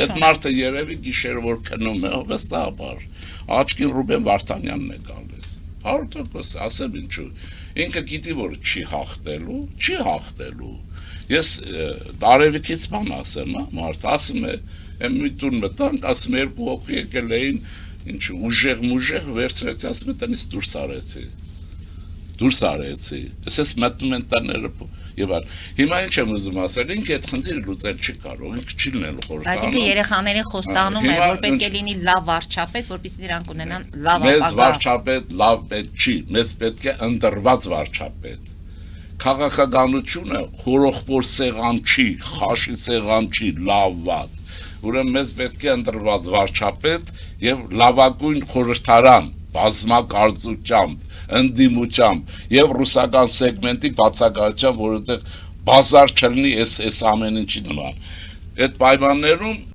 Այդ մարդը երևի գիշերը որ քնում է, վստահաբար աչքին Ռուբեն Վարդանյանն է գալիս։ 100% ասեմ ինչու։ Ինքը գիտի որ չի հաղթելու։ Ես Արևիկից բան ասեմ, մարդ ասում է, մի տուն մտանք, ասում է երկու հոգի եկել էին, ինչ ուժեղ վերցրեցի, ասում է տնից դուրս արեցի։ Ես մտնում են տները եւ այլ։ Հիմա ինչ եմ ուզում ասել, ինքը այդ խնդիրը լուծել չի կարող, ինքը չի լինելու խորհրդանիշ։ Բայց ինքը երեխաներին խոստանում է, որ պետք է լինի լավ վարչապետ, որպեսզի նրանք ունենան լավ ապագա։ Մեզ վարչապետ լավ պետք չի, մեզ պետք է ընտրված վարչապետ։ Քաղաքականությունը խորոխբոր սեղան չի, խաշի սեղան չի, լավված։ Ուրեմն մեզ պետք է ընտրված վարչապետ եւ լավագույն խորհրդարան, բազմակարծությամբ, ընդդիմությամբ եւ ռուսական սեգմենտի բացակայությամբ, որովհետեւ բազար չլինի այս ամեն ինչի նման։ Այդ պայմաններում